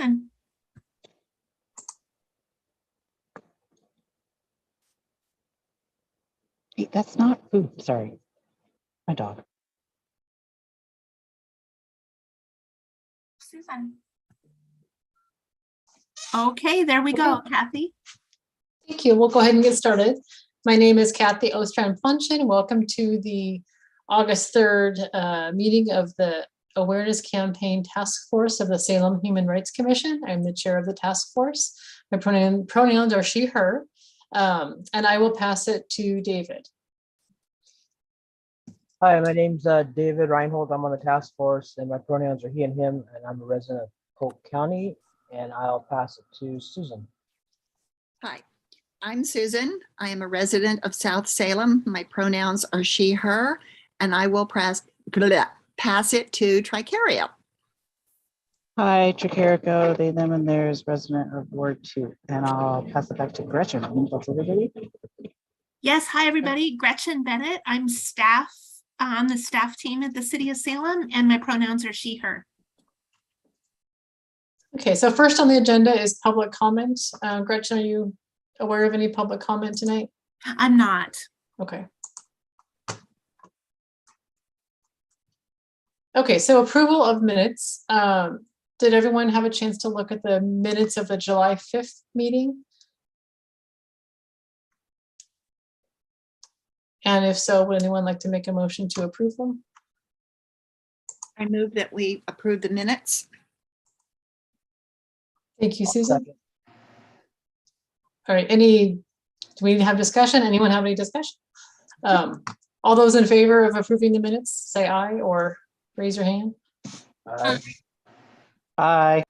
Susan. That's not food. Sorry, my dog. Susan. Okay, there we go, Kathy. Thank you. We'll go ahead and get started. My name is Kathy Ostrom-Funchen. Welcome to the August 3rd meeting of the Awareness Campaign Task Force of the Salem Human Rights Commission. I'm the chair of the task force. My pronouns are she, her, and I will pass it to David. Hi, my name's David Reinhold. I'm on the task force and my pronouns are he and him, and I'm a resident of Polk County, and I'll pass it to Susan. Hi, I'm Susan. I am a resident of South Salem. My pronouns are she, her, and I will pass it to Tricaria. Hi, Tricarico, they, them, and theirs, resident of Ward 2. And I'll pass it back to Gretchen. I think that's everybody. Yes, hi everybody. Gretchen Bennett. I'm staff on the staff team at the City of Salem, and my pronouns are she, her. Okay, so first on the agenda is public comments. Gretchen, are you aware of any public comment tonight? I'm not. Okay. Okay, so approval of minutes. Did everyone have a chance to look at the minutes of the July 5th meeting? And if so, would anyone like to make a motion to approve them? I move that we approve the minutes. Thank you, Susan. All right, do we have discussion? Anyone have any discussion? All those in favor of approving the minutes, say aye or raise your hand. Aye.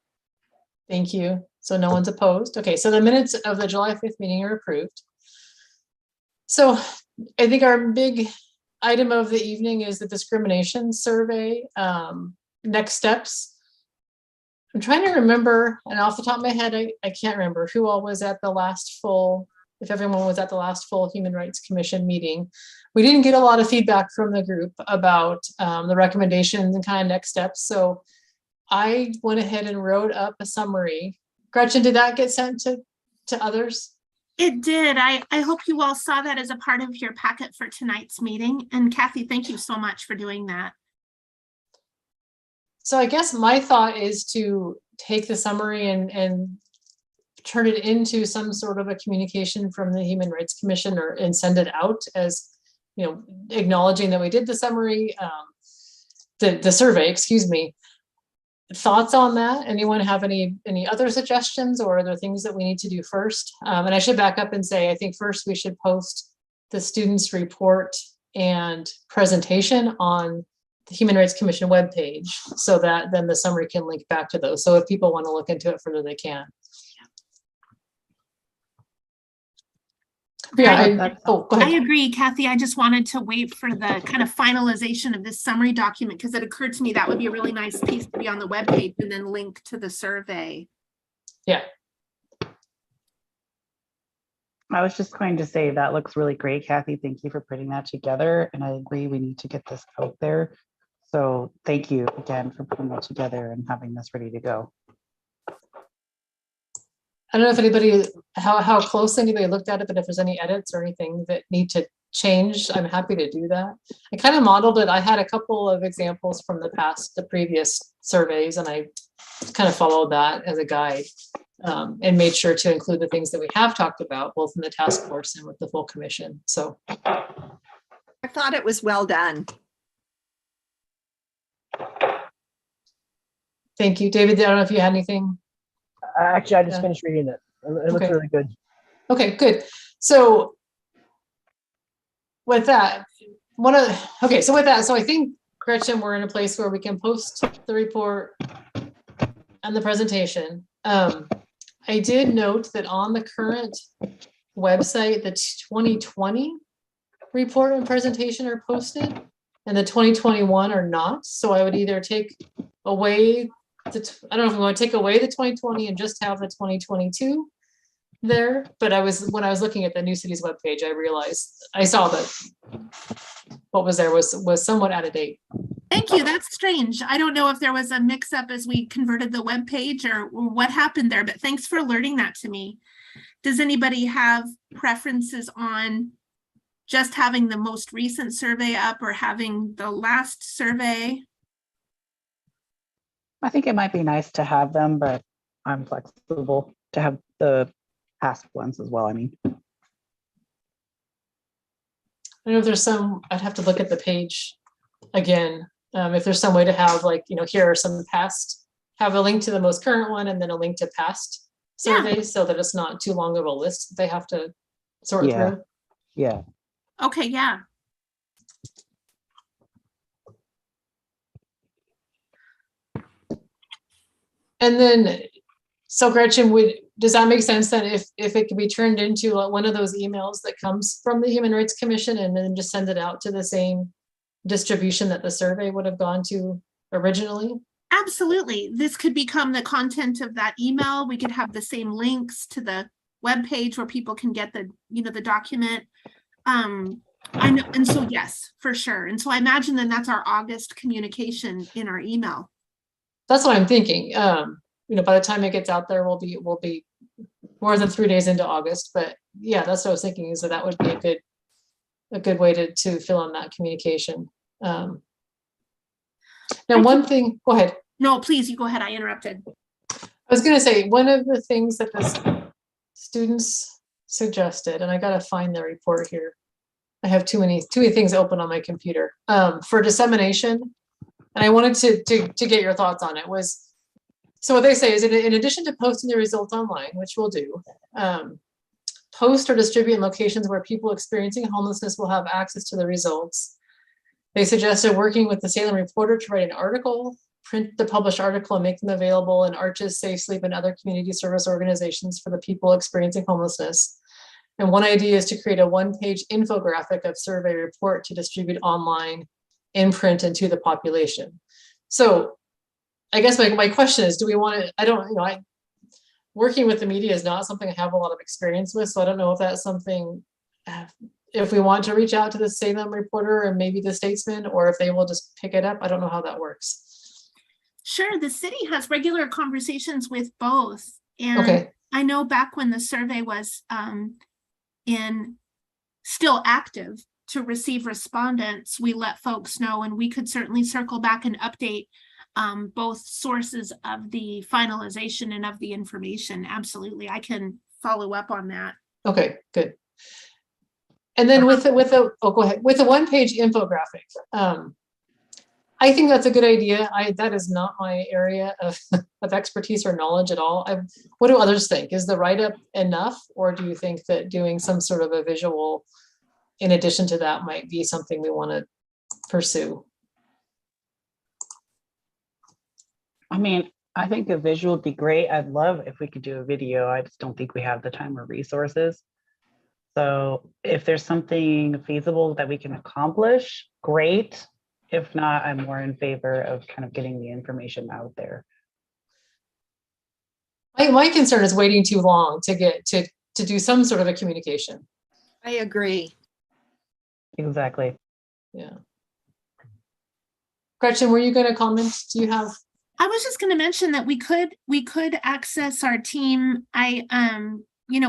Thank you. So no one's opposed. Okay, so the minutes of the July 5th meeting are approved. So I think our big item of the evening is the discrimination survey. Next steps. I'm trying to remember, and off the top of my head, I can't remember who all was at the last full, if everyone was at the last full Human Rights Commission meeting. We didn't get a lot of feedback from the group about the recommendations and kind of next steps. So I went ahead and wrote up a summary. Gretchen, did that get sent to others? It did. I hope you all saw that as a part of your packet for tonight's meeting. And Kathy, thank you so much for doing that. So I guess my thought is to take the summary and turn it into some sort of a communication from the Human Rights Commission and send it out as, you know, acknowledging that we did the summary, the survey, excuse me. Thoughts on that? Anyone have any other suggestions, or are there things that we need to do first? And I should back up and say, I think first we should post the students' report and presentation on the Human Rights Commission webpage so that then the summary can link back to those. So if people want to look into it further, they can. Yeah, go ahead. I agree, Kathy. I just wanted to wait for the kind of finalization of this summary document because it occurred to me that would be a really nice piece to be on the webpage and then link to the survey. Yeah. I was just going to say that looks really great, Kathy. Thank you for putting that together. And I agree, we need to get this out there. So thank you again for putting that together and having this ready to go. I don't know if anybody, how close anybody looked at it, but if there's any edits or anything that need to change, I'm happy to do that. I kind of modeled it. I had a couple of examples from the previous surveys, and I kind of followed that as a guide and made sure to include the things that we have talked about, both in the task force and with the full commission. So I thought it was well done. thank you, David. I don't know if you had anything. Actually, I just finished reading it. It looks really good. Okay, good. So with that, so I think, Gretchen, we're in a place where we can post the report and the presentation. I did note that on the current website, the 2020 report and presentation are posted and the 2021 are not. So I would either take away I don't know if we want to take away the 2020 and just have the 2022 there, but when I was looking at the New Cities webpage, I realized I saw that what was there was somewhat out of date. Thank you. That's strange. I don't know if there was a mix up as we converted the web page or what happened there, but thanks for alerting that to me. Does anybody have preferences on just having the most recent survey up or having the last survey? I think it might be nice to have them, but I'm flexible to have the past ones as well. I mean, I don't know if there's some, I'd have to look at the page again. If there's some way to have like, here are some past, have a link to the most current one and then a link to past surveys so that it's not too long of a list that they have to sort Yeah. through. yeah. Okay, yeah. And then, so Gretchen, does that make sense then if it could be turned into one of those emails that comes from the Human Rights Commission and then just send it out to the same distribution that the survey would have gone to originally? Absolutely. This could become the content of that email. We could have the same links to the web page where people can get the, the document. I know, and so yes, for sure. And so I imagine then that's our August communication in our email. That's what I'm thinking. By the time it gets out there, we'll be more than 3 days into August. But yeah, that's what I was thinking, is that would be a good way to fill in that communication. Now, one thing, go ahead. No, please, you go ahead. I interrupted. I was going to say, one of the things that the students suggested, and I got to find the report here. I have too many things open on my computer for dissemination. And I wanted to get your thoughts on it. So what they say is, in addition to posting the results online, which we'll do, post or distribute in locations where people experiencing homelessness will have access to the results. They suggested working with the Salem Reporter to write an article, print the published article and make them available in Arches, Safe Sleep, and other community service organizations for the people experiencing homelessness. And one idea is to create a one-page infographic of survey report to distribute online, in print, and to the population. So I guess my question is, do we want to, working with the media is not something I have a lot of experience with. So I don't know if that's something, if we want to reach out to the Salem Reporter and maybe the Statesman, or if they will just pick it up. I don't know how that works. Sure, the city has regular conversations with both. And Okay. I know back when the survey was still active to receive respondents, we let folks know, and we could certainly circle back and update both sources of the finalization and of the information. Absolutely, I can follow up on that. Okay, good. And then go ahead. With the one-page infographic, I think that's a good idea. That is not my area of expertise or knowledge at all. What do others think? Is the write-up enough, or do you think that doing some sort of a visual in addition to that might be something we want to pursue? I mean, I think a visual would be great. I'd love if we could do a video. I just don't think we have the time or resources. So if there's something feasible that we can accomplish, great. If not, I'm more in favor of kind of getting the information out there. My concern is waiting too long to get to do some sort of a communication. I agree. Exactly. Yeah. Gretchen, were you going to comment? Do you have? I was just going to mention that we could access our team.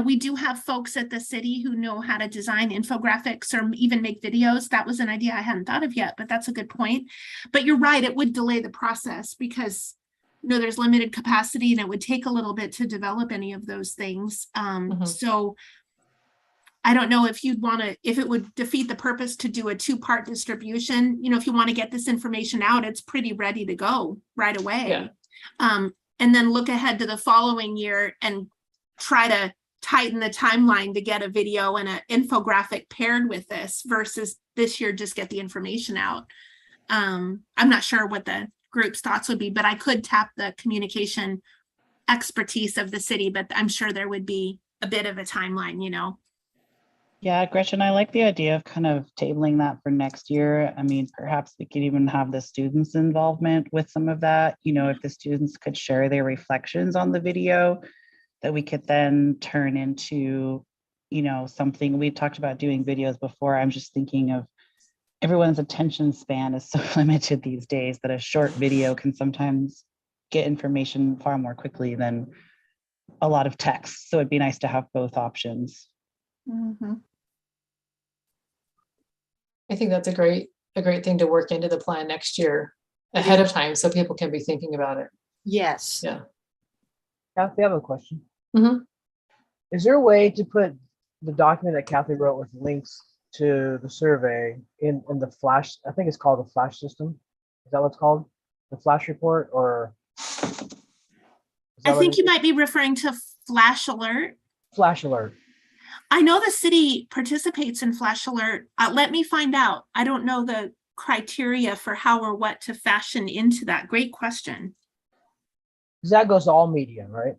We do have folks at the city who know how to design infographics or even make videos. That was an idea I hadn't thought of yet, but that's a good point. But you're right, it would delay the process because there's limited capacity and it would take a little bit to develop any of those things. So I don't know if if it would defeat the purpose to do a 2-part distribution. If you want to get this information out, it's pretty ready to go right away. Yeah. And then look ahead to the following year and try to tighten the timeline to get a video and an infographic paired with this versus this year just get the information out. I'm not sure what the group's thoughts would be, but I could tap the communication expertise of the city, but I'm sure there would be a bit of a timeline, Yeah, Gretchen, I like the idea of kind of tabling that for next year. I mean, perhaps we could even have the students' involvement with some of that. If the students could share their reflections on the video, that we could then turn into, something. We talked about doing videos before. I'm just thinking of everyone's attention span is so limited these days that a short video can sometimes get information far more quickly than a lot of text. So it'd be nice to have both options. Mhm. I think that's a great thing to work into the plan next year ahead of time so people can be thinking about it. Yes. Yeah. Kathy, I have a question. Mhm. Is there a way to put the document that Kathy wrote with links to the survey in the Flash? I think it's called the Flash system. Is that what it's called? The Flash report, or? I think you might be referring to Flash Alert. Flash alert. I know the city participates in Flash Alert. Let me find out. I don't know the criteria for how or what to fashion into that. Great question. Because that goes to all media, right?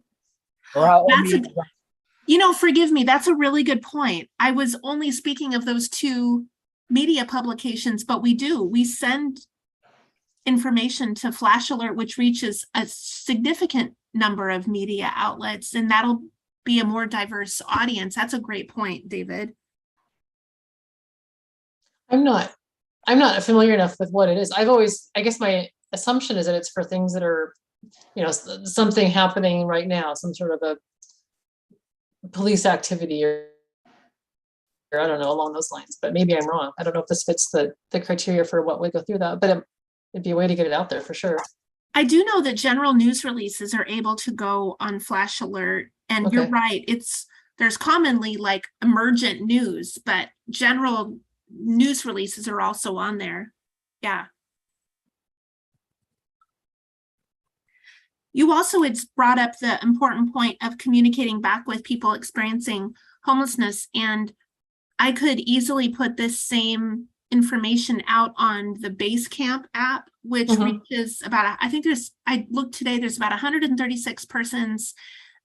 Or how all That's media, forgive me, that's a really good point. I was only speaking of those two media publications, but we send information to Flash Alert, which reaches a significant number of media outlets, and that'll be a more diverse audience. That's a great point, David. I'm not familiar enough with what it is. I guess my assumption is that it's for things that are, something happening right now, some sort of a police activity or I don't know, along those lines, but maybe I'm wrong. I don't know if this fits the criteria for what would go through that, but it'd be a way to get it out there for sure. I do know that general news releases are able to go on Flash Alert, and you're Okay. right. There's commonly like emergent news, but general news releases are also on there. Yeah. You also had brought up the important point of communicating back with people experiencing homelessness, and I could easily put this same information out on the Basecamp app, which reaches about, I looked today, there's about 136 persons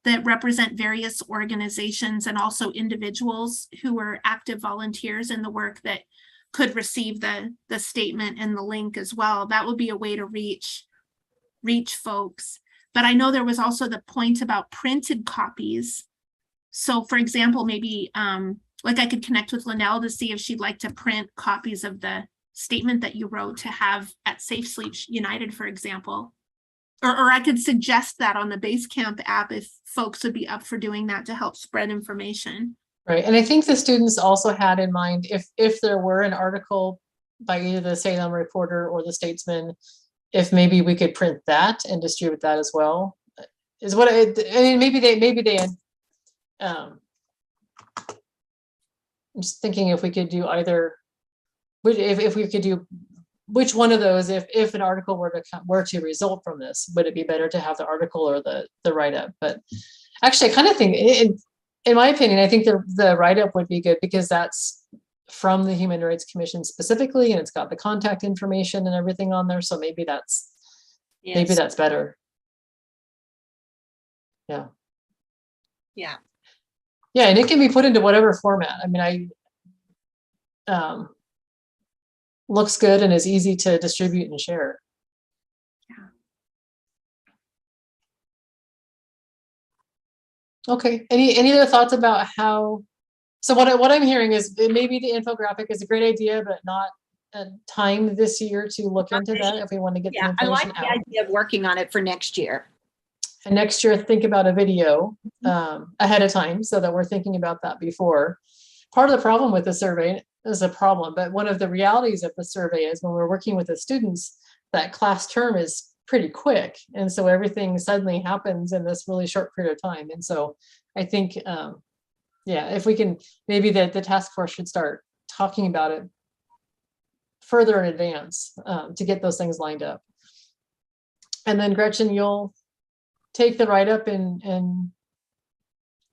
that represent various organizations and also individuals who are active volunteers in the work that could receive the statement and the link as well. That would be a way to reach folks. But I know there was also the point about printed copies. So for example, maybe like I could connect with Linnell to see if she'd like to print copies of the statement that you wrote to have at Safe Sleep United, for example. Or I could suggest that on the Basecamp app if folks would be up for doing that to help spread information. Right. And I think the students also had in mind if there were an article by either the Salem Reporter or the Statesman, if maybe we could print that and distribute that as well. Is what I mean, maybe they I'm just thinking if we could do either, if we could do which one of those, if an article were to result from this, would it be better to have the article or the write-up? But actually I kind of think in my opinion, I think the write-up would be good because that's from the Human Rights Commission specifically, and it's got the contact information and everything on there. So maybe that's better. Yeah. Yeah. Yeah, and it can be put into whatever format. I mean, looks good and is easy to distribute and share. Yeah. Okay. Any other thoughts about how? So what I'm hearing is maybe the infographic is a great idea, but not a time this year to look into that if we want to get the information I like out. the idea of working on it for next year. And next year, think about a video ahead of time so that we're thinking about that before. Part of the problem with the survey is a problem, but one of the realities of the survey is when we're working with the students, that class term is pretty quick. And so everything suddenly happens in this really short period of time. And so I think, if we can, maybe the task force should start talking about it further in advance to get those things lined up. And then Gretchen, you'll take the write-up and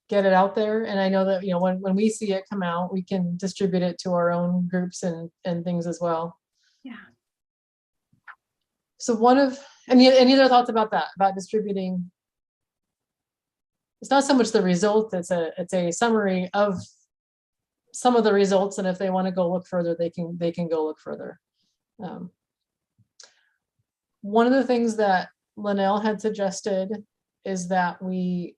get it out there. And I know that, when we see it come out, we can distribute it to our own groups and things as well. Yeah. So any other thoughts about that, about distributing? It's not so much the result, it's a summary of some of the results. And if they want to go look further, they can go look further. One of the things that Linnell had suggested is that we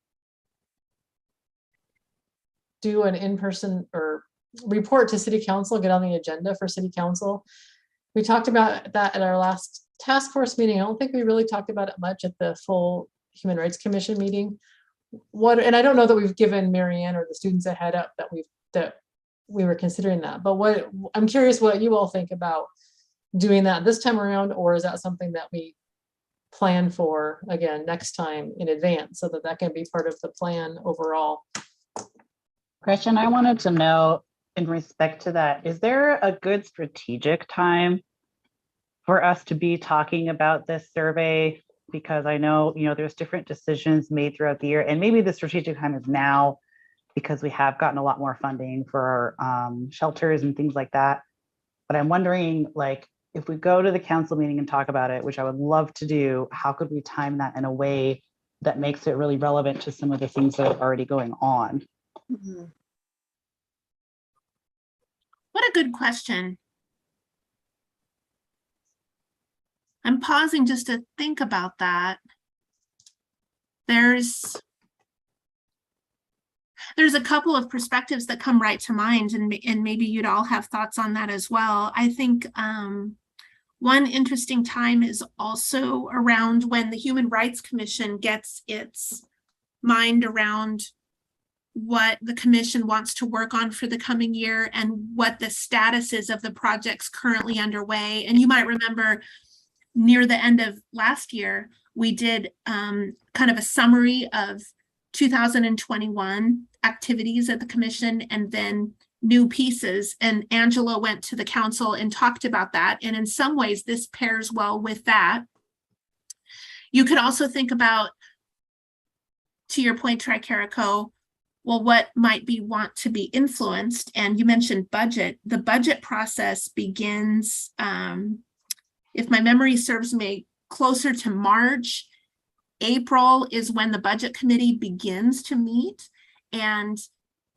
do an in-person or report to city council, get on the agenda for city council. We talked about that at our last task force meeting. I don't think we really talked about it much at the full Human Rights Commission meeting. And I don't know that we've given Marianne or the students a head up that we were considering that, but I'm curious what you all think about doing that this time around, or is that something that we plan for again next time in advance so that that can be part of the plan overall? Gretchen, I wanted to know, in respect to that, is there a good strategic time for us to be talking about this survey? Because I know, there's different decisions made throughout the year, and maybe the strategic time is now because we have gotten a lot more funding for shelters and things like that. But I'm wondering, like, if we go to the council meeting and talk about it, which I would love to do, how could we time that in a way that makes it really relevant to some of the things that are already going on? Mhm. What a good question. I'm pausing just to think about that. There's a couple of perspectives that come right to mind, and maybe you'd all have thoughts on that as well. I think one interesting time is also around when the Human Rights Commission gets its mind around what the commission wants to work on for the coming year and what the status is of the projects currently underway. And you might remember near the end of last year, we did kind of a summary of 2021 activities at the commission and then new pieces. And Angela went to the council and talked about that. And in some ways, this pairs well with that. You could also think about, to your point, Tricarico, well, what might be want to be influenced? And you mentioned budget. The budget process begins, if my memory serves me, closer to March. April is when the budget committee begins to meet, and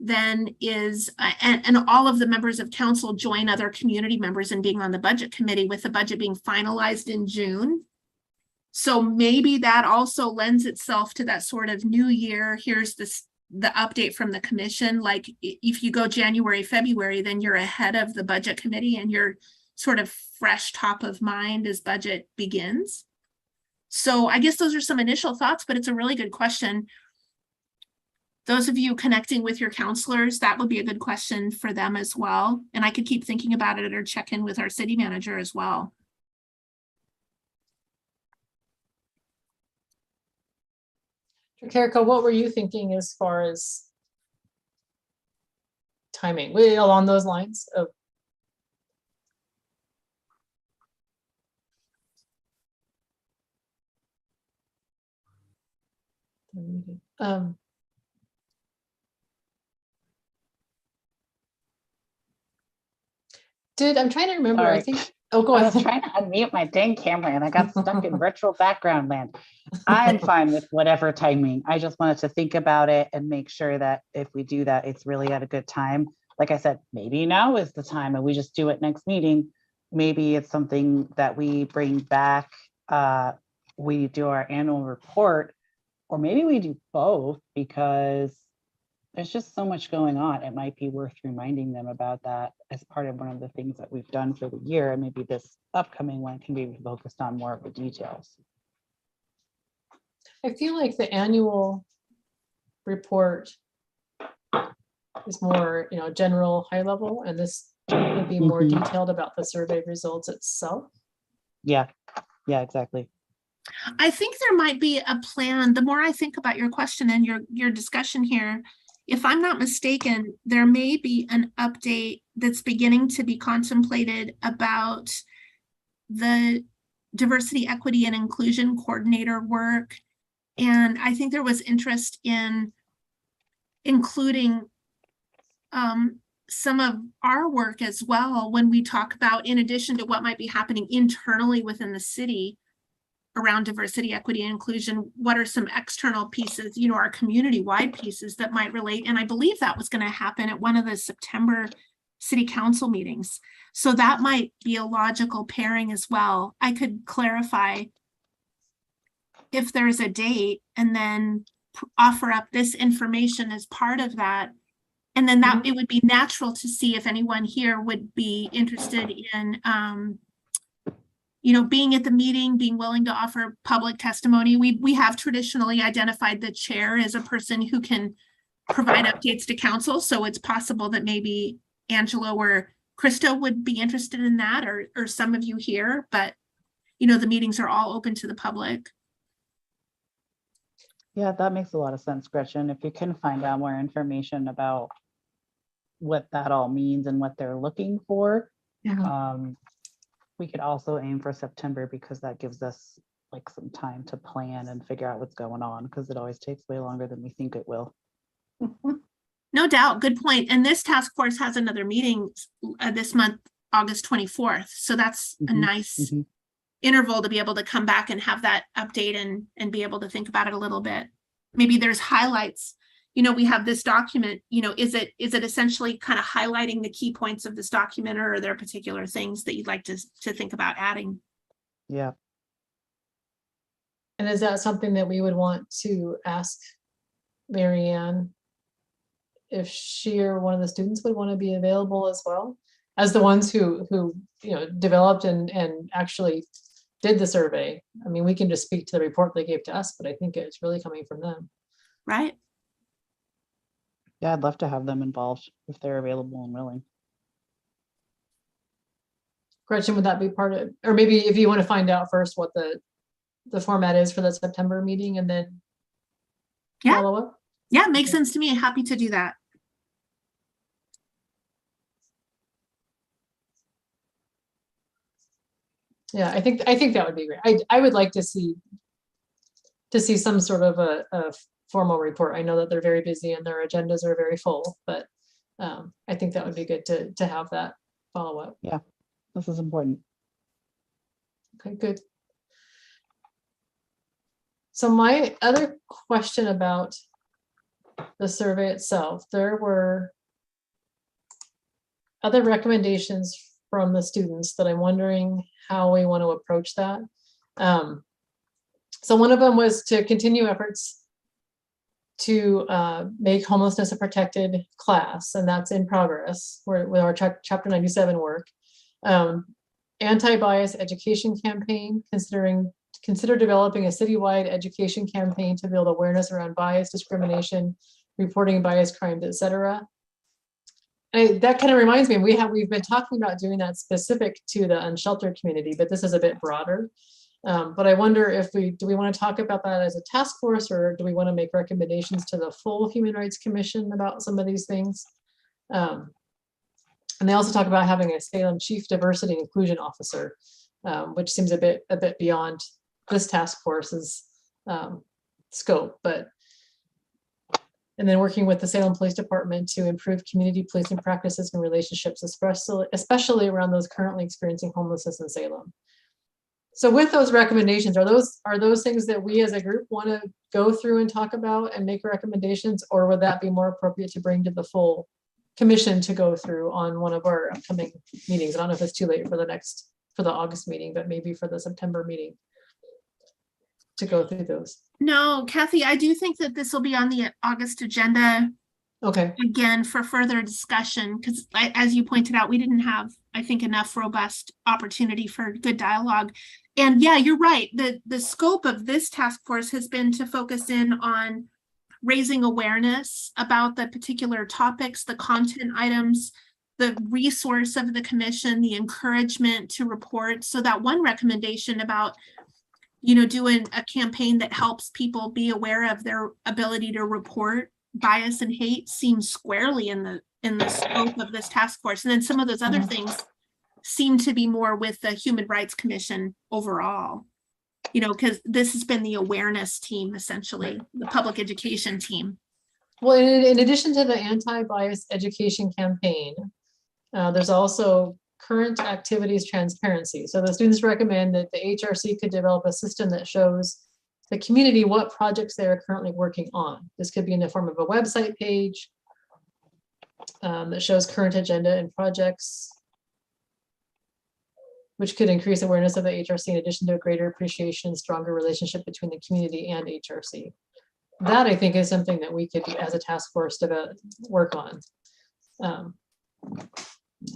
then and all of the members of council join other community members in being on the budget committee, with the budget being finalized in June. So maybe that also lends itself to that sort of new year. Here's the update from the commission. Like if you go January, February, then you're ahead of the budget committee and you're sort of fresh top of mind as budget begins. So I guess those are some initial thoughts, but it's a really good question. Those of you connecting with your counselors, that would be a good question for them as well. And I could keep thinking about it or check in with our city manager as well. Karika, what were you thinking as far as timing? Along those lines of I'm trying to remember. Sorry. I think. Oh, go I ahead. was trying to unmute my dang camera and I got stuck in virtual background land. I'm fine with whatever timing. I just wanted to think about it and make sure that if we do that, it's really at a good time. Like I said, maybe now is the time and we just do it next meeting. Maybe it's something that we bring back. We do our annual report, or maybe we do both, because there's just so much going on. It might be worth reminding them about that as part of one of the things that we've done for the year. And maybe this upcoming one can be focused on more of the details. I feel like the annual report is more, general, high level, and this would be more detailed about the survey results itself. Yeah, exactly. I think there might be a plan. The more I think about your question and your discussion here, if I'm not mistaken, there may be an update that's beginning to be contemplated about the diversity, equity, and inclusion coordinator work. And I think there was interest in including some of our work as well when we talk about, in addition to what might be happening internally within the city around diversity, equity, and inclusion, what are some external pieces, our community-wide pieces that might relate? And I believe that was going to happen at one of the September city council meetings. So that might be a logical pairing as well. I could clarify if there's a date and then offer up this information as part of that And then that it would be natural to see if anyone here would be interested in, being at the meeting, being willing to offer public testimony. We have traditionally identified the chair as a person who can provide updates to council. So it's possible that maybe Angelo or Krista would be interested in that, or some of you here, but the meetings are all open to the public. Yeah, that makes a lot of sense, Gretchen. If you can find out more information about what that all means and what they're looking for, we could also aim for September, because that gives us like some time to plan and figure out what's going on, because it always takes way longer than we think it will. No doubt. Good point. And this task force has another meeting this month, August 24th. So that's a nice interval to be able to come back and have that update and be able to think about it a little bit. Maybe there's highlights. We have this document, is it essentially kind of highlighting the key points of this document, or are there particular things that you'd like to think about adding? Yeah. And is that something that we would want to ask Marianne if she or one of the students would want to be available as well, as the ones who developed and actually did the survey? I mean, we can just speak to the report they gave to us, but I think it's really coming from them. Right. Yeah, I'd love to have them involved if they're available and willing. Gretchen, would that be part of, or maybe if you want to find out first what the format is for the September meeting and then follow up? Yeah, makes sense to me. Happy to do that. Yeah, I think that would be great. I would like to see some sort of a formal report. I know that they're very busy and their agendas are very full, but I think that would be good to have that follow up. Yeah, this is important. Okay, good. So my other question about the survey itself, there were other recommendations from the students that I'm wondering how we want to approach that. So one of them was to continue efforts to make homelessness a protected class, and that's in progress with our Chapter 97 work. Anti-bias education campaign, consider developing a citywide education campaign to build awareness around bias, discrimination, reporting bias crimes, etc. That kind of reminds me, we've been talking about doing that specific to the unsheltered community, but this is a bit broader. But I wonder if do we want to talk about that as a task force, or do we want to make recommendations to the full Human Rights Commission about some of these things? And they also talk about having a Salem Chief Diversity and Inclusion Officer, which seems a bit beyond this task force's scope, and then working with the Salem Police Department to improve community policing practices and relationships, especially around those currently experiencing homelessness in Salem. So with those recommendations, are those things that we as a group want to go through and talk about and make recommendations, or would that be more appropriate to bring to the full commission to go through on one of our upcoming meetings? I don't know if it's too late for the August meeting, but maybe for the September meeting to go through those. No, Kathy, I do think that this will be on the August agenda. Okay. Again, for further discussion, because as you pointed out, we didn't have, I think, enough robust opportunity for good dialogue. And yeah, you're right. The scope of this task force has been to focus in on raising awareness about the particular topics, the content items, the resource of the commission, the encouragement to report. So that one recommendation about doing a campaign that helps people be aware of their ability to report bias and hate seems squarely in the scope of this task force. And then some of those other things seem to be more with the Human Rights Commission overall, because this has been the awareness team, essentially, the public education team. Well, in addition to the anti-bias education campaign, there's also current activities transparency. So the students recommend that the HRC could develop a system that shows the community what projects they are currently working on. This could be in the form of a website page that shows current agenda and projects, which could increase awareness of the HRC in addition to a greater appreciation and stronger relationship between the community and HRC. That, I think, is something that we could, as a task force, work on.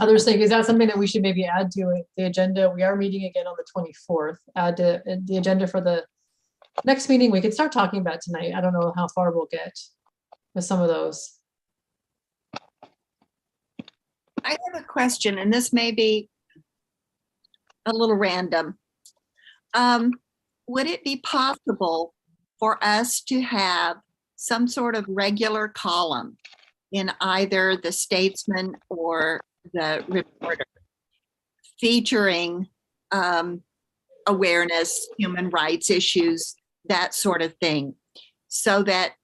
Others think, is that something that we should maybe add to it, the agenda? We are meeting again on the 24th. Add to the agenda for the next meeting. We could start talking about tonight. I don't know how far we'll get with some of those. I have a question, and this may be a little random. Would it be possible for us to have some sort of regular column in either the Statesman or the Reporter featuring awareness, human rights issues, that sort of thing, so that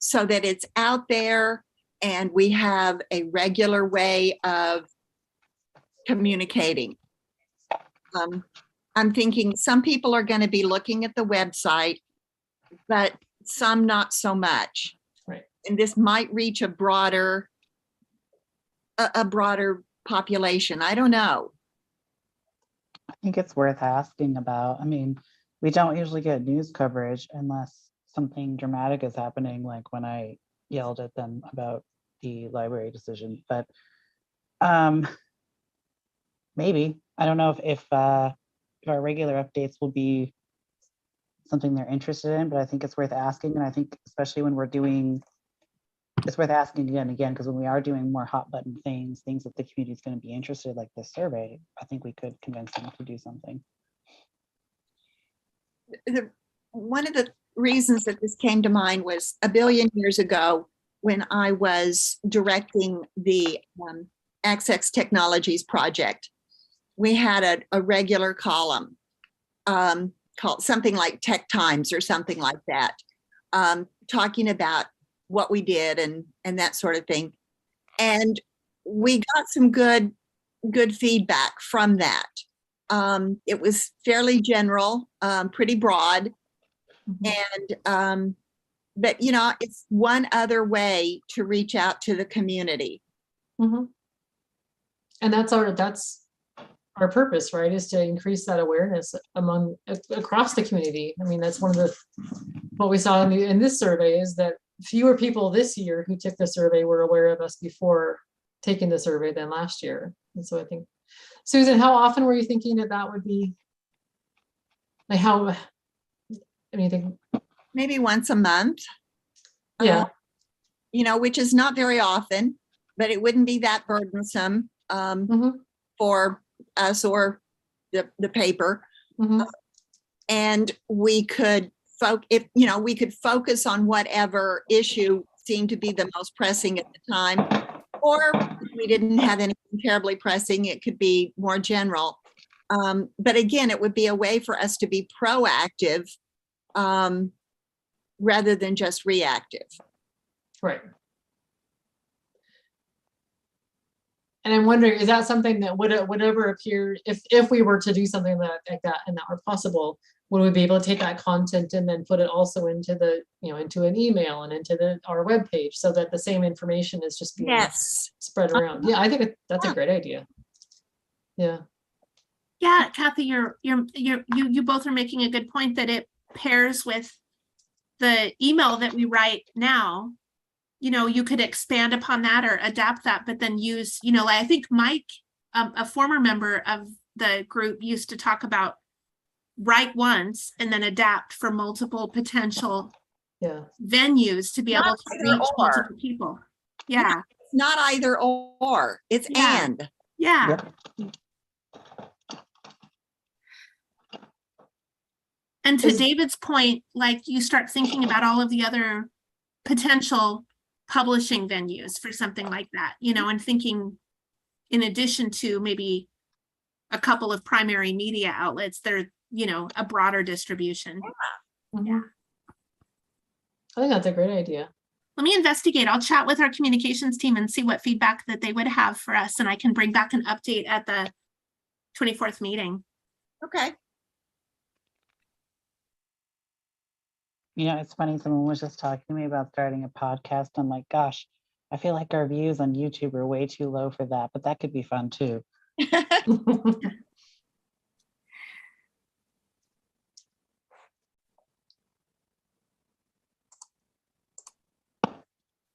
it's out there and we have a regular way of communicating? I'm thinking some people are going to be looking at the website, but some not so much. Right. And this might reach a broader population. I don't know. I think it's worth asking about. I mean, we don't usually get news coverage unless something dramatic is happening, like when I yelled at them about the library decision. But maybe, I don't know if our regular updates will be something they're interested in, but I think it's worth asking. And I think especially when we're doing, it's worth asking again and again, because when we are doing more hot button things that the community is going to be interested, like this survey, I think we could convince them to do something. One of the reasons that this came to mind was a billion years ago when I was directing the Access Technologies project. We had a regular column called something like Tech Times or something like that, talking about what we did and that sort of thing. And we got some good feedback from that. It was fairly general, pretty broad. And, but you know, it's one other way to reach out to the community. Mm-hmm. And that's our purpose, right? Is to increase that awareness across the community. I mean, that's one of what we saw in this survey is that fewer people this year who took the survey were aware of us before taking the survey than last year. And so I think, Susan, how often were you thinking that would be? Like how, anything? Maybe once a month. Yeah. You know, which is not very often, but it wouldn't be that burdensome for us or the paper. And we could we could focus on whatever issue seemed to be the most pressing at the time, or if we didn't have anything terribly pressing, it could be more general. But again, it would be a way for us to be proactive rather than just reactive. Right. And I'm wondering, is that something that would ever appear if we were to do something like that and that were possible, would we be able to take that content and then put it also into the, into an email and into our webpage so that the same information is just being spread around? Yeah, I think that's a great idea. Yeah. Yeah, Kathy, you both are making a good point that it pairs with the email that we write now. You know, you could expand upon that or adapt that, but then use, I think Mike, a former member of the group, used to talk about write once and then adapt for multiple potential venues to be able to reach multiple people. Yeah. It's not either or, it's and. Yeah. Yep. And to David's point, like you start thinking about all of the other potential publishing venues for something like that, and thinking in addition to maybe a couple of primary media outlets, they're, a broader distribution. Yeah. I think that's a great idea. Let me investigate. I'll chat with our communications team and see what feedback that they would have for us. And I can bring back an update at the 24th meeting. Okay. It's funny, someone was just talking to me about starting a podcast. I'm like, gosh, I feel like our views on YouTube are way too low for that, but that could be fun too.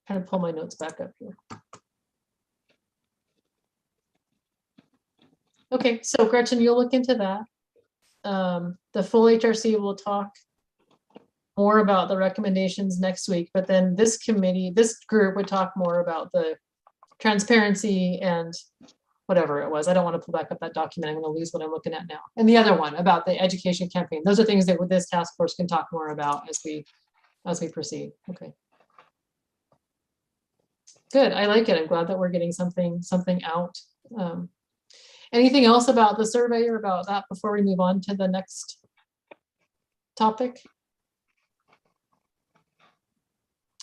Kind of pull my notes back up here. Okay, so Gretchen, you'll look into that. The full HRC will talk more about the recommendations next week, but then this committee, this group would talk more about the transparency and whatever it was. I don't want to pull back up that document. I'm going to lose what I'm looking at now. And the other one about the education campaign. Those are things that with this task force can talk more about as we proceed. Okay. Good. I like it. I'm glad that we're getting something out. Anything else about the survey or about that before we move on to the next topic?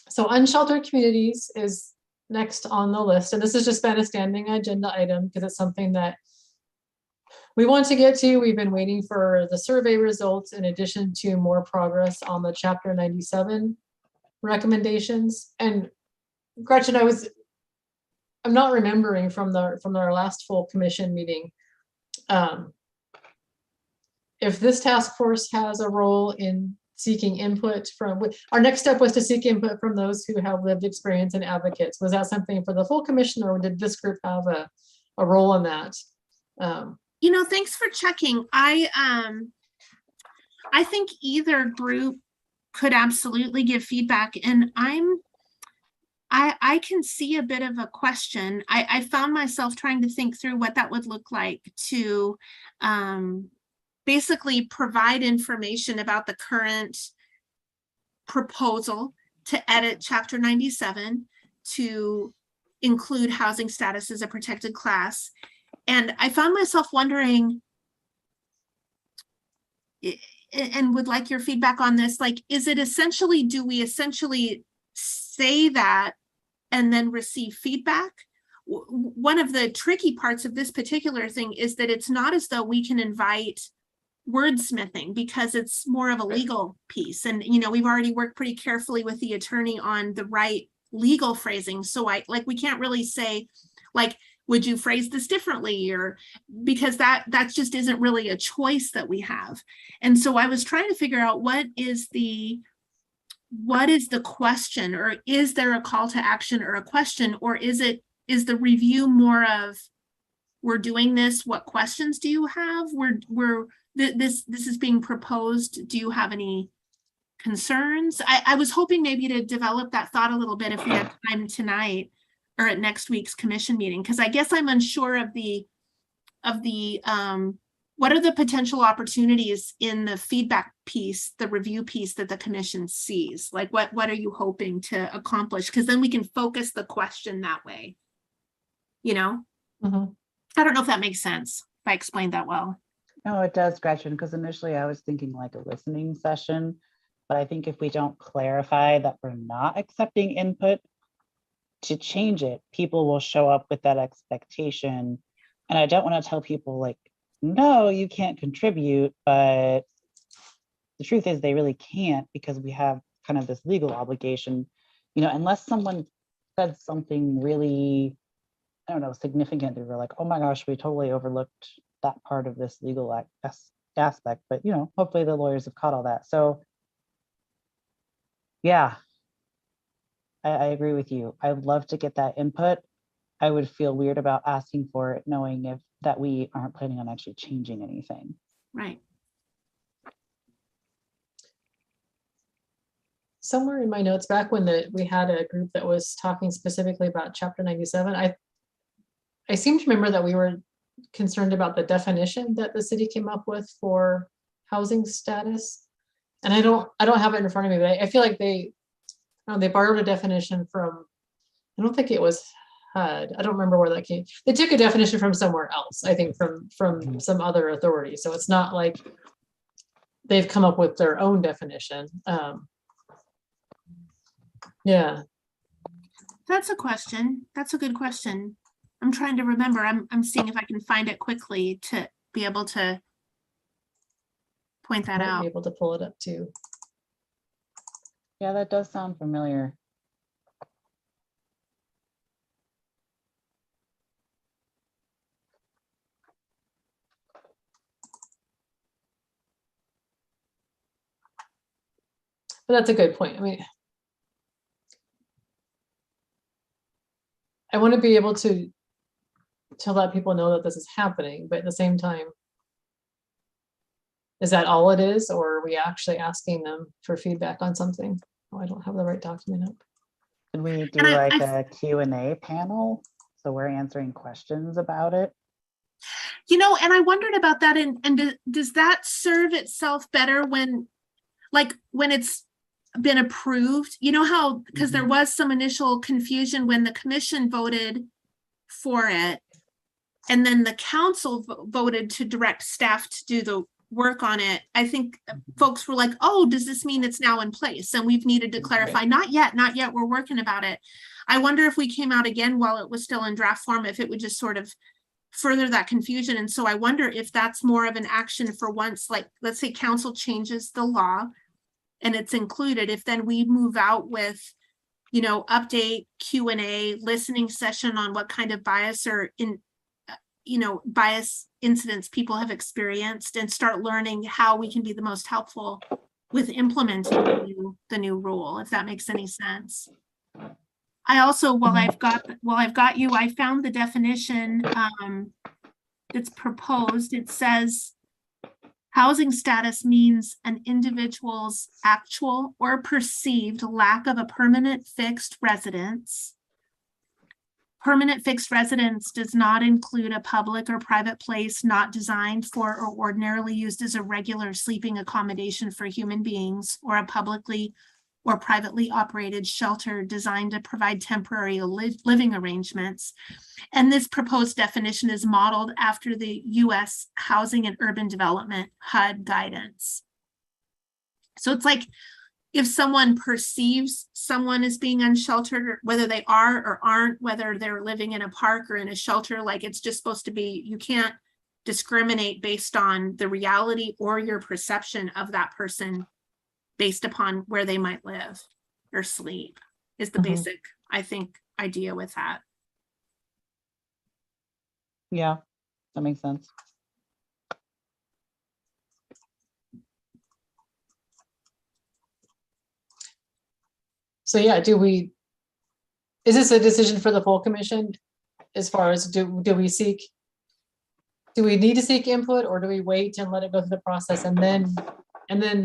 So Unsheltered Communities is next on the list, and this has just been a standing agenda item because it's something that we want to get to. We've been waiting for the survey results in addition to more progress on the Chapter 97 recommendations. And Gretchen, I'm not remembering from our last full commission meeting if this task force has a role in seeking input from, our next step was to seek input from those who have lived experience and advocates. Was that something for the full commission, or did this group have a role in that? Thanks for checking. I think either group could absolutely give feedback, and I can see a bit of a question. I found myself trying to think through what that would look like to basically provide information about the current proposal to edit Chapter 97 to include housing status as a protected class. And I found myself wondering, and would like your feedback on this, like, is it essentially, do we essentially say that and then receive feedback? One of the tricky parts of this particular thing is that it's not as though we can invite wordsmithing, because it's more of a legal piece. And, we've already worked pretty carefully with the attorney on the right legal phrasing. So we can't really say, like, would you phrase this differently? Or because that just isn't really a choice that we have. And so I was trying to figure out what is the question, or is there a call to action or a question, or is the review more of, we're doing this, what questions do you have? This is being proposed. Do you have any concerns? I was hoping maybe to develop that thought a little bit if we had time tonight or at next week's commission meeting, because I guess I'm unsure of the what are the potential opportunities in the feedback piece, the review piece that the commission sees? Like, what are you hoping to accomplish? Because then we can focus the question that way. Mm-hmm. I don't know if that makes sense, if I explained that well. No, it does, Gretchen, because initially I was thinking like a listening session, but I think if we don't clarify that we're not accepting input to change it, people will show up with that expectation. And I don't want to tell people like, no, you can't contribute, but the truth is they really can't, because we have kind of this legal obligation, unless someone said something really, I don't know, significant. They were like, oh my gosh, we totally overlooked that part of this legal aspect, but hopefully the lawyers have caught all that. So yeah, I agree with you. I'd love to get that input. I would feel weird about asking for it, knowing that we aren't planning on actually changing anything. Right. Somewhere in my notes back when we had a group that was talking specifically about Chapter 97, I seem to remember that we were concerned about the definition that the city came up with for housing status. And I don't have it in front of me, but I feel like they borrowed a definition from, I don't think it was HUD. I don't remember where that came. They took a definition from somewhere else, I think from some other authority. So it's not like they've come up with their own definition. Yeah. That's a question. That's a good question. I'm trying to remember. I'm seeing if I can find it quickly to be able to point that Might out. be able to pull it up too. Yeah, that does sound familiar. But that's a good point. I mean, I want to be able to let people know that this is happening, but at the same time, is that all it is, or are we actually asking them for feedback on something? Oh, I don't have the right document up. Could we do And like a Q&A panel? So we're answering questions about it. You know, and I wondered about that, and does that serve itself better when it's been approved? You know how, because there was some initial confusion when the commission voted for it, and then the council voted to direct staff to do the work on it. I think folks were like, oh, does this mean it's now in place? And we've needed to clarify, not yet, we're working about it. I wonder if we came out again while it was still in draft form, if it would just sort of further that confusion. And so I wonder if that's more of an action for once, like, let's say council changes the law and it's included, if then we move out with, you know, update, Q&A, listening session on what kind of bias or bias incidents people have experienced, and start learning how we can be the most helpful with implementing the new rule, if that makes any sense. I also, while I've got you, I found the definition that's proposed. It says housing status means an individual's actual or perceived lack of a permanent fixed residence. Permanent fixed residence does not include a public or private place not designed for or ordinarily used as a regular sleeping accommodation for human beings, or a publicly or privately operated shelter designed to provide temporary living arrangements. And this proposed definition is modeled after the U.S. Housing and Urban Development HUD guidance. So it's like, if someone perceives someone as being unsheltered, or whether they are or aren't, whether they're living in a park or in a shelter, like, it's just supposed to be, you can't discriminate based on the reality or your perception of that person based upon where they might live or sleep, is the basic, I think, idea with that. Yeah, that makes sense. So yeah, is this a decision for the full commission? As far as do we need to seek input, or do we wait and let it go through the process and then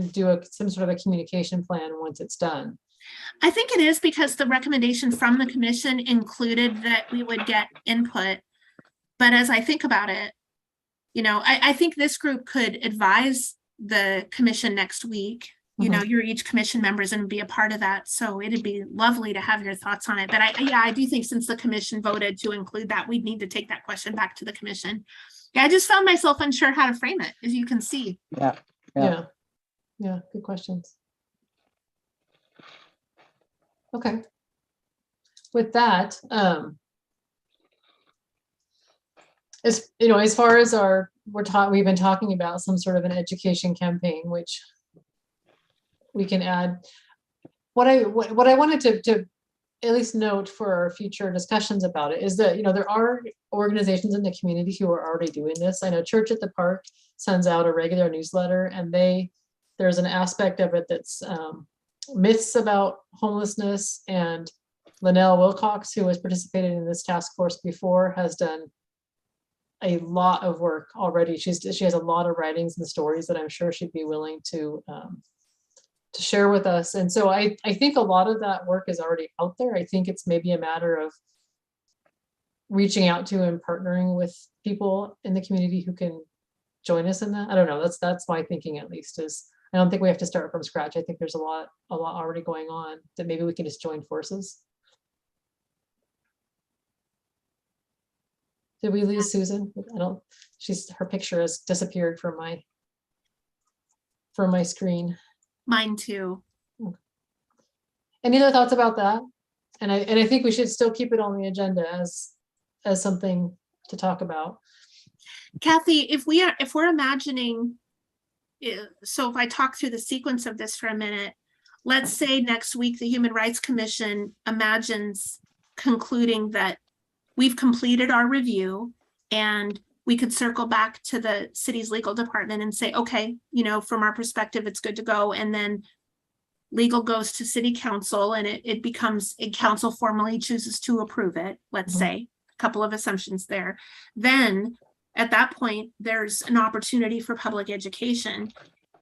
do some sort of a communication plan once it's done? I think it is, because the recommendation from the commission included that we would get input. But as I think about it, you know, I think this group could advise the commission next week. You know, you're each commission members and be a part of that. So it'd be lovely to have your thoughts on it. But I do think since the commission voted to include that, we'd need to take that question back to the commission. Yeah, I just found myself unsure how to frame it, as you can see. Yeah, good questions. Okay. With that, as you know, as far as we've been talking about some sort of an education campaign, which we can add. What I wanted to at least note for our future discussions about it is that, you know, there are organizations in the community who are already doing this. I know Church at the Park sends out a regular newsletter, and there's an aspect of it that's myths about homelessness, and Linnell Wilcox, who has participated in this task force before, has done a lot of work already. She has a lot of writings and stories that I'm sure she'd be willing to share with us. And so I think a lot of that work is already out there. I think it's maybe a matter of reaching out to and partnering with people in the community who can join us in that. I don't know. That's my thinking, at least, is I don't think we have to start from scratch. I think there's a lot already going on that maybe we can just join forces. Did we lose Susan? Her picture has disappeared from my screen. Mine too. Any other thoughts about that? And I think we should still keep it on the agenda as something to talk about. Kathy, if we're imagining, so if I talk through the sequence of this for a minute, let's say next week the Human Rights Commission imagines concluding that we've completed our review, and we could circle back to the city's legal department and say, okay, you know, from our perspective, it's good to go. And then legal goes to city council and it becomes, council formally chooses to approve it, let's Mhm. say, a couple of assumptions there. Then at that point, there's an opportunity for public education.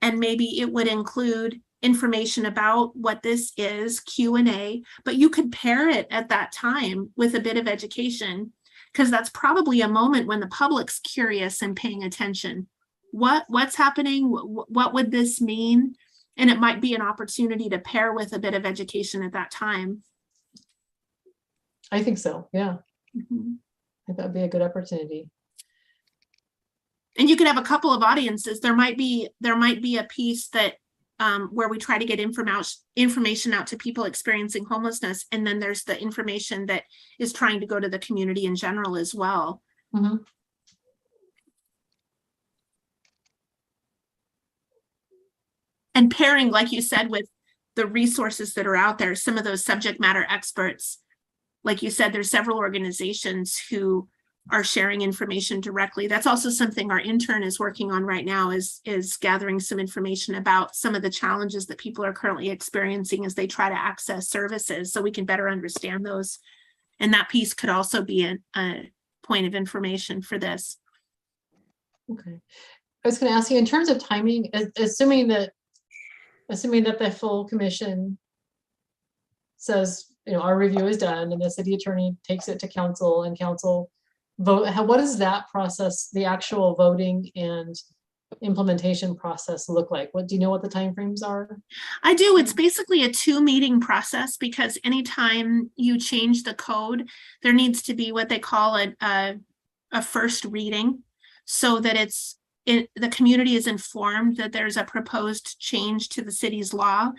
And maybe it would include information about what this is, Q&A, but you could pair it at that time with a bit of education, because that's probably a moment when the public's curious and paying attention. What's happening? What would this mean? And it might be an opportunity to pair with a bit of education at that time. I think so. Yeah, Mhm. I think that'd be a good opportunity. And you could have a couple of audiences. There might be a piece that where we try to get information out to people experiencing homelessness, and then there's the information that is trying to go to the community in general as well. Mhm. And pairing, like you said, with the resources that are out there, some of those subject matter experts. Like you said, there's several organizations who are sharing information directly. That's also something our intern is working on right now, is gathering some information about some of the challenges that people are currently experiencing as they try to access services, so we can better understand those. And that piece could also be a point of information for this. Okay. I was going to ask you, in terms of timing, assuming that the full commission says, our review is done and the city attorney takes it to council and council vote, what does that process, the actual voting and implementation process look like? What do you know what the timeframes are? I do. It's basically a 2-meeting process, because anytime you change the code, there needs to be what they call a first reading, so that the community is informed that there's a proposed change to the city's law.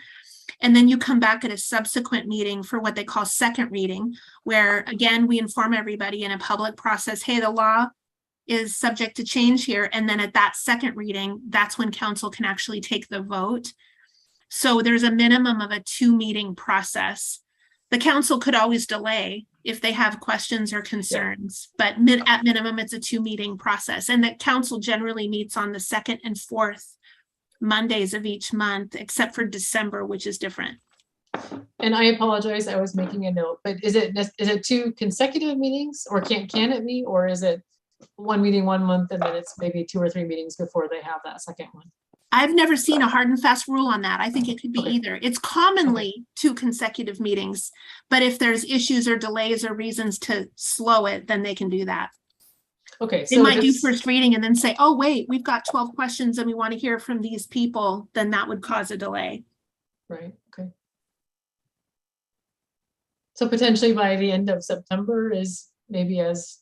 And then you come back at a subsequent meeting for what they call second reading, where again, we inform everybody in a public process, hey, the law is subject to change here. And then at that second reading, that's when council can actually take the vote. So there's a minimum of a 2-meeting process. The council could always delay if they have questions or concerns, but at minimum, it's a 2-meeting process. And the council generally meets on the 2nd and 4th Mondays of each month, except for December, which is different. And I apologize, I was making a note, but is it 2 consecutive meetings, or can it be, or is it 1 meeting 1 month and then it's maybe 2 or 3 meetings before they have that second one? I've never seen a hard and fast rule on that. I think it could be Okay. either. It's commonly 2 consecutive meetings, but if there's issues or delays or reasons to slow it, then they can do that. Okay, They so might do this- first reading and then say, oh, wait, we've got 12 questions and we want to hear from these people, then that would cause a delay. right, okay. So potentially by the end of September is maybe as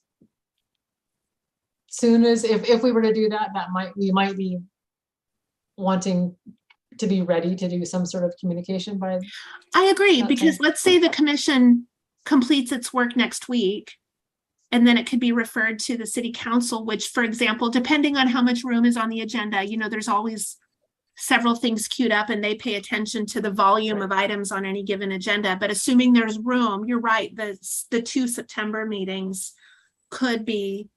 soon as, if we were to do that, we might be wanting to be ready to do some sort of communication by. I agree, Okay. because let's say the commission completes its work next week, and then it could be referred to the city council, which, for example, depending on how much room is on the agenda, there's always several things queued up and they pay attention to the volume of items on any given agenda. But assuming there's room, you're right, the 2 September meetings could be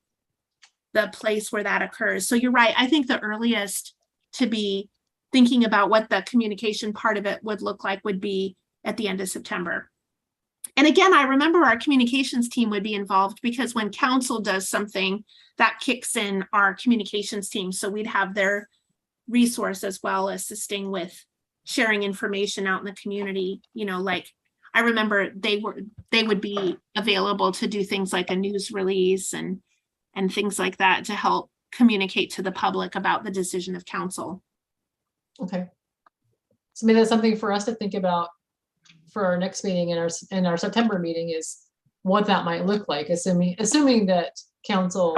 the place where that occurs. So you're right. I think the earliest to be thinking about what the communication part of it would look like would be at the end of September. And again, I remember our communications team would be involved, because when council does something, that kicks in our communications team. So we'd have their resource as well, assisting with sharing information out in the community. Like I remember they would be available to do things like a news release and things like that to help communicate to the public about the decision of council. Okay. So maybe that's something for us to think about for our next meeting, in our September meeting, is what that might look like, assuming that council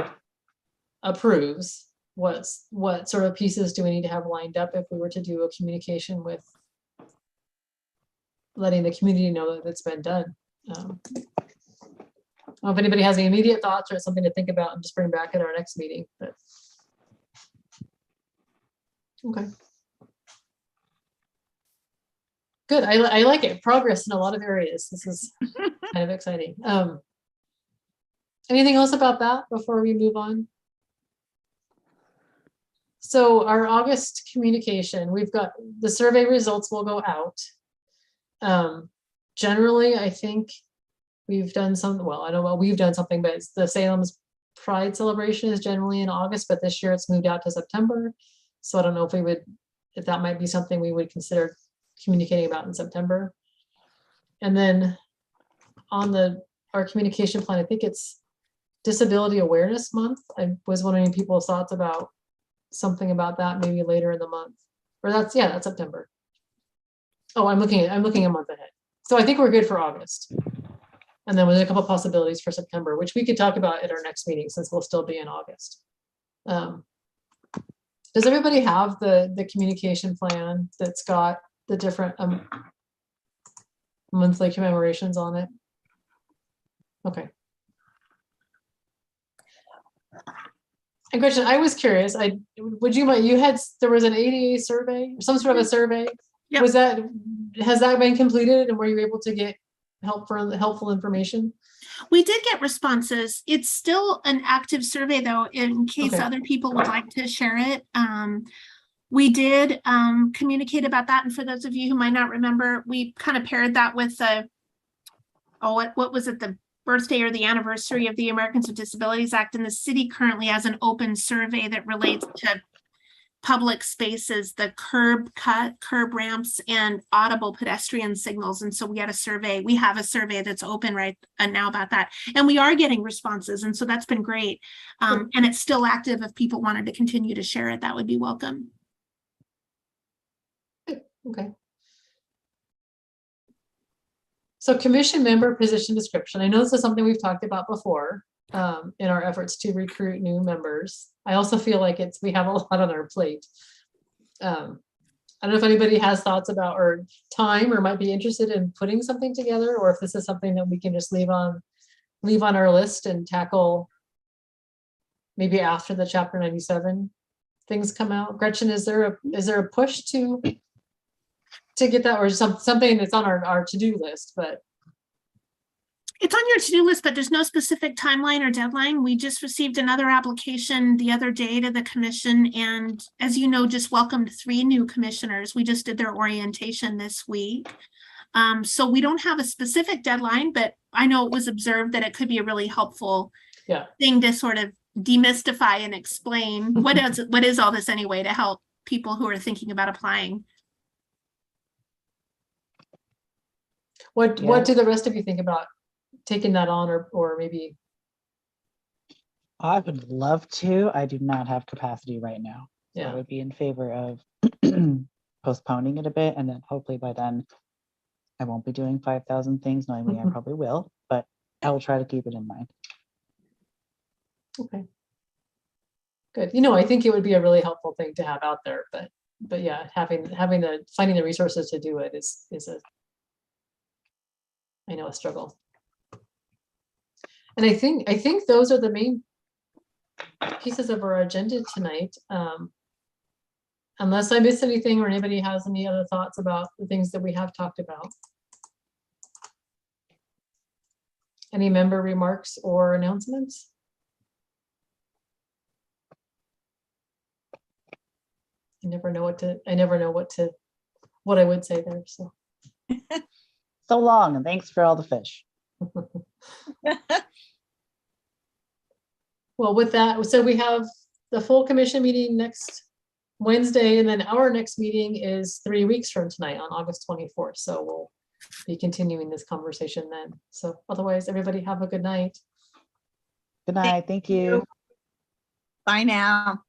approves. What sort of pieces do we need to have lined up if we were to do a communication with letting the community know that it's been done? I don't know if anybody has any immediate thoughts or something to think about and just bring back at our next meeting, but. Okay. Good, I like it. Progress in a lot of areas. This is kind of exciting. Anything else about that before we move on? So our August communication, we've got the survey results will go out. Generally, I think we've done some, well, I don't know, we've done something, but it's the Salem's Pride celebration is generally in August, but this year it's moved out to September. So I don't know if that might be something we would consider communicating about in September. And then on our communication plan, I think it's Disability Awareness Month. I was wondering people's thoughts about something about that maybe later in the month. Or that's September. Oh, I'm looking a month ahead. So I think we're good for August. And then there's a couple possibilities for September, which we could talk about at our next meeting since we'll still be in August. Does everybody have the communication plan that's got the different monthly commemorations on it? Okay. And Gretchen, I was curious, there was an ADA survey, some sort of a survey. Yep. Has that been completed and were you able to get helpful information? We did get responses. It's still an active survey though, in case Okay. other people would like to share it. We did communicate about that. And for those of you who might not remember, we kind of paired that with what was it? The birthday or the anniversary of the Americans with Disabilities Act. And the city currently has an open survey that relates to public spaces, the curb ramps, and audible pedestrian signals. And so we have a survey that's open right now about that. And we are getting responses. And so that's been great. And it's still active. If people wanted to continue to share it, that would be welcome. Okay. So commission member position description. I know this is something we've talked about before in our efforts to recruit new members. I also feel like we have a lot on our plate. I don't know if anybody has thoughts about or time or might be interested in putting something together, or if this is something that we can just leave on our list and tackle maybe after the Chapter 97 things come out. Gretchen, is there a push to get that, or something that's on our to-do list? But it's on your to-do list, but there's no specific timeline or deadline. We just received another application the other day to the commission, and as you know, just welcomed 3 new commissioners. We just did their orientation this week. So we don't have a specific deadline, but I know it was observed that it could be a really helpful thing to sort of demystify and explain what is all this anyway, to help people who are thinking about applying. What do the rest of you think about taking that on, or maybe? I would love to. I do not have capacity right now. So I would be in favor of postponing it a bit, and then hopefully by then I won't be doing 5,000 things, knowing me, I probably will, but I will try to keep it in mind. Okay. Good. I think it would be a really helpful thing to have out there, but yeah, finding the resources to do it is a struggle. And I think those are the main pieces of our agenda tonight. Unless I missed anything or anybody has any other thoughts about the things that we have talked about. Any member remarks or announcements? I never know what I would say there. So. So long, and thanks for all the fish. Well, with that, so we have the full commission meeting next Wednesday, and then our next meeting is 3 weeks from tonight on August 24th. So we'll be continuing this conversation then. So otherwise, everybody have a good night. Good night. Thank you. Bye now.